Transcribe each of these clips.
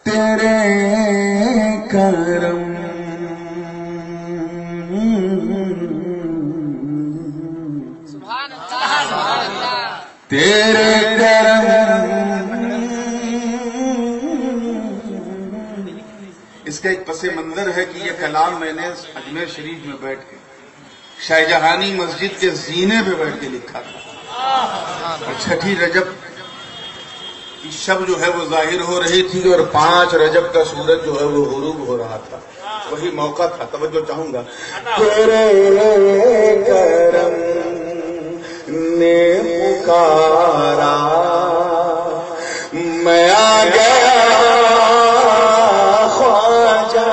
تیرے کرم تیرے کرم. اس کا ایک پس منظر ہے کہ یہ کلام میں نے اجمیر شریف میں بیٹھ کے شاہ جہانی مسجد کے زینے پہ بیٹھ کے لکھا تھا. اور چھٹی رجب کی شب جو ہے وہ ظاہر ہو رہی تھی اور 5 رجب کا سورج جو ہے وہ غروب ہو رہا تھا. وہی موقع تھا. توجہ چاہوں گا. تیرے کرم نے پکارا میں آ گیا خواجہ.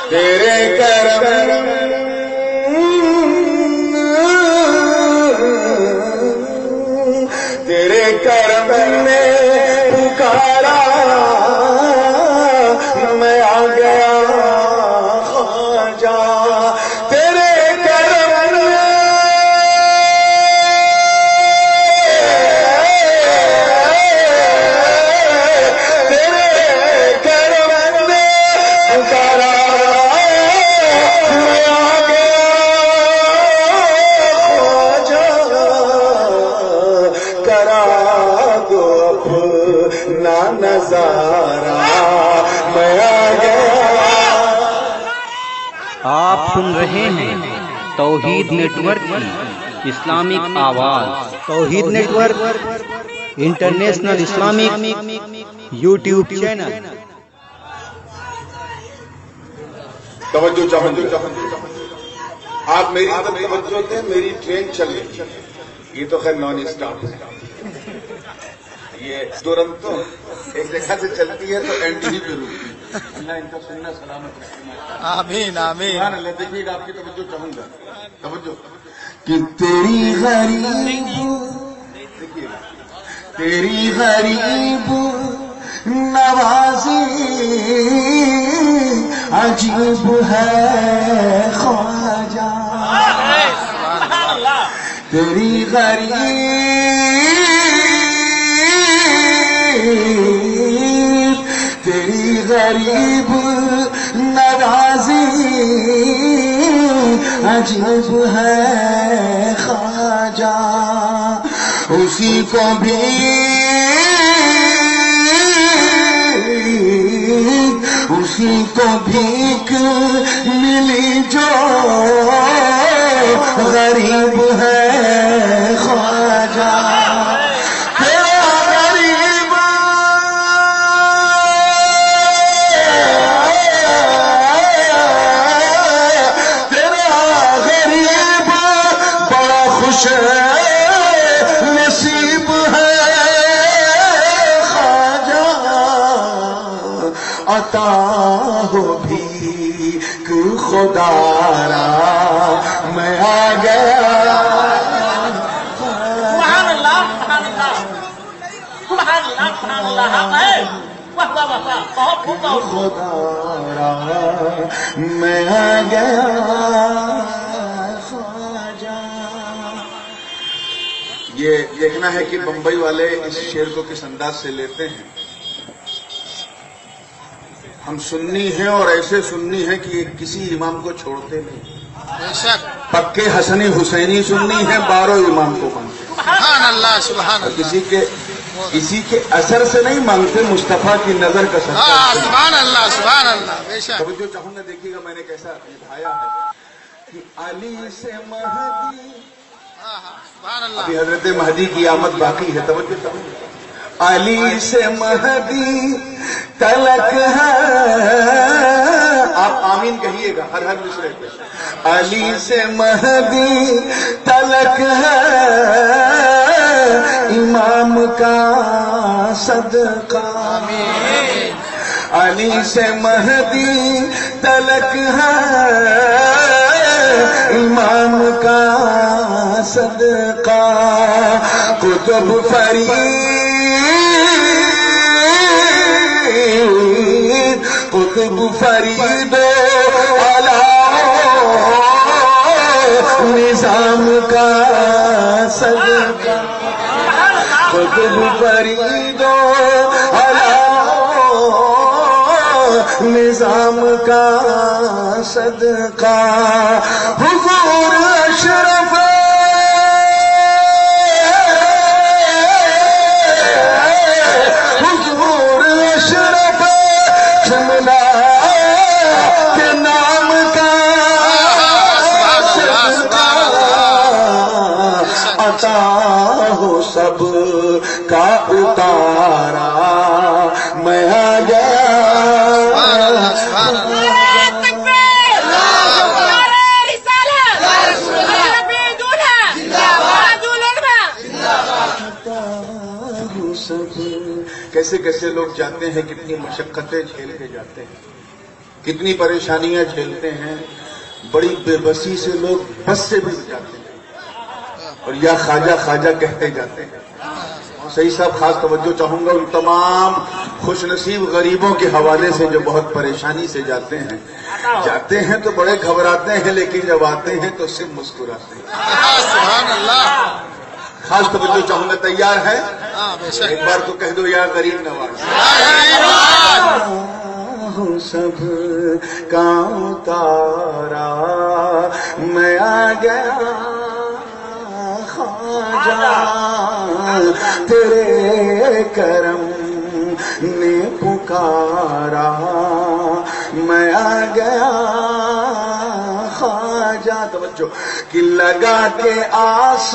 تیرے کرم تیرے کرم نے پکارا میں آ گیا خواجہ. آپ سن رہے ہیں توحید نیٹ ورک کی اسلامک آواز. Tauheed network international Islamic YouTube channel. توجہ چاہوں. آپ میری طرف توجہ دیں. میری ٹرین چل رہی ہے. یہ تو خیر نان اسٹاپ ہے. یہ ترنت تو ایک جگہ سے چلتی ہے تو این ٹی وی پہ رکتی ہے. اللہ ان کا سننا سلامت رکھے. آمین آمین. سبحان اللہ. دیکھیے گا آپ کی توجہ چاہوں گا. توجہ کہ تیری غریب دیکھیے تیری غریب نوازی عجیب ہے خواجہ. تیری تیری غریب نوازی عجیب ہے خواجہ. اسی کو بھی بھیک ملی جو غریب ہے خواجہ. نصیب ہے خواجہ عطا ہو بھی خدا را میں آ گیا. سبحان اللہ سبحان اللہ سبحان اللہ سبحان اللہ. واہ واہ واہ. بہت خوب. خدا را میں آ گیا. یہ دیکھنا ہے کہ بمبئی والے اس شعر کو کس انداز سے لیتے ہیں. ہم سنی ہیں اور ایسے سنی ہیں کہ کسی امام کو چھوڑتے نہیں. بے شک. پکے حسنی حسینی سنی ہیں. 12 امام کو مانتے. سبحان اللہ سبحان اللہ. کسی کے اثر سے نہیں مانگتے. مصطفیٰ کی نظر کا سبحان سبحان اللہ سبحان اللہ. بے شک. توجہ چاہوں گا. دیکھیے گا میں نے کیسا نبھایا ہے کہ علی سے مہدی. ابھی حضرت مہدی کی آمد باقی ہے. توجہ چاہوں گا. علی سے مہدی تلک ہے. آپ آمین کہیے گا ہر مصرے پہ. علی سے مہدی تلک ہے امام کا صدقہ. علی سے مہدی تلک ہے امام کا صدقہ. قطب فرید قطب فرید نظام کا صدقہ. قطب برید و نظام کا صدقہ حضور اشرف حضور اشرف شملہ کے نام کا صدقہ عطا ہو سب کا اتارا میں آ گیا کیسے کیسے لوگ جاتے ہیں، کتنی مشقتیں جھیل کے جاتے ہیں، کتنی پریشانیاں جھیلتے ہیں. بڑی بے بسی سے لوگ بس سے بھی جاتے ہیں اور یا خواجہ خواجہ کہتے جاتے ہیں. صحیح صاحب خاص توجہ چاہوں گا ان تمام خوش نصیب غریبوں کے حوالے سے جو بہت پریشانی سے جاتے ہیں. جاتے ہیں تو بڑے گھبراتے ہیں لیکن جب آتے ہیں تو صرف مسکراتے ہیں. سبحان اللہ. خاص توجہ چاہوں گا، تیار ہے؟ ایک بار تو کہہ دو یا غریب نواز. سب کا اتارا میں آ گیا خواجہ تیرے کرم نے پکارا میں آ گیا خواجہ. توجہ کہ لگا کے آس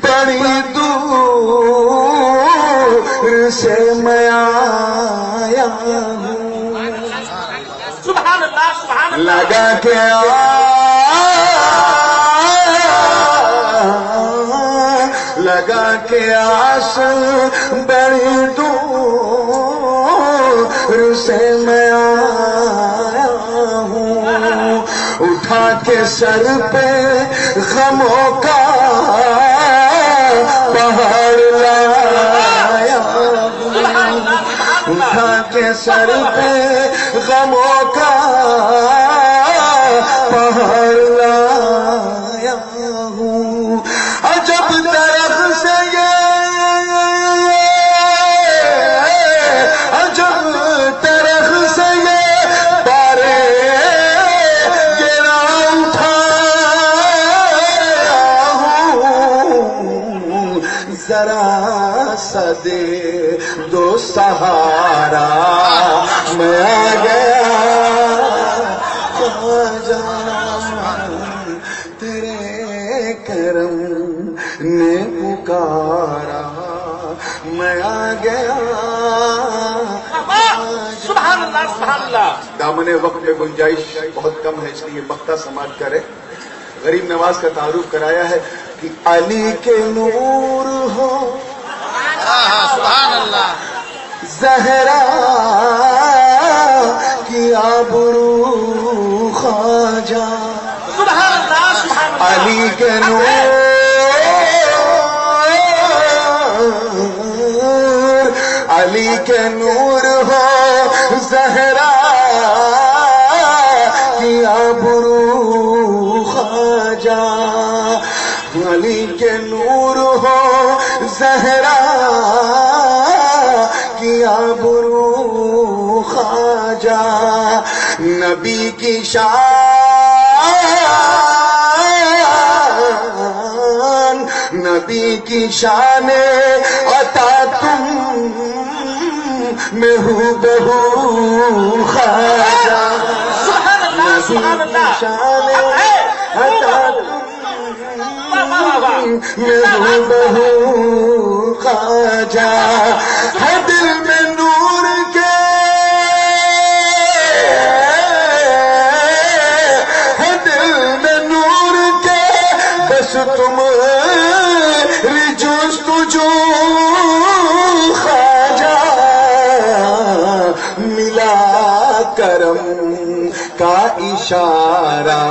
بڑی دور سے میں آیا ہوں. سبحان اللہ سبحان اللہ. لگا کے لگا کے آس بڑی دور سے میں آیا ہوں. اٹھا کے سر پہ غموں کا پہاڑ لایا ہوں. اٹھا کے سر پہ غموں کا پہاڑ لایا ہوں. عجب درخت سے عجب درخت سے یہ بارے گرا اٹھایا ہوں. ذرا سا دے دو سہارا میں آ گیا خواجہ تیرے کرم نے پکارا میں آ گیا. سبحان اللہ سبحان اللہ. دامن وقت میں گنجائش بہت کم ہے اس لیے مقطع سماعت کرے. غریب نواز کا تعارف کرایا ہے کہ علی کے نور ہو سبحان اللہ. زہرا کی آبرو خواجہ. سبحان اللہ سبحان اللہ. علی کے نور علی کے نور ہو زہرا کی آبرو خواجہ. علی کے نور ہو زہرا کی آبرو خواجہ. نبی کی شان نبی کی شان عطا تم میں ہوں بہو خواجہ. نبی کی شان عطا میں ہوں بہو خواجہ. ہے دل میں نور کے ہے دل میں نور کے بس تم جستجو خواجہ. ملا کرم کا اشارہ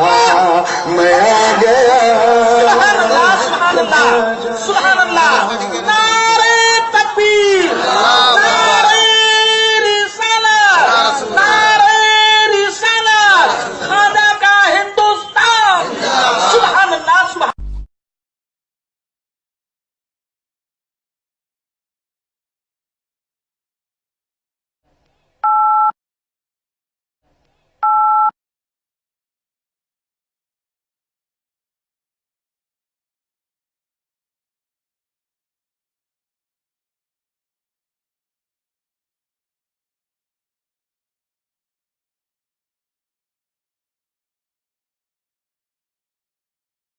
میں آ گیا. سبحان اللہ سبحان اللہ.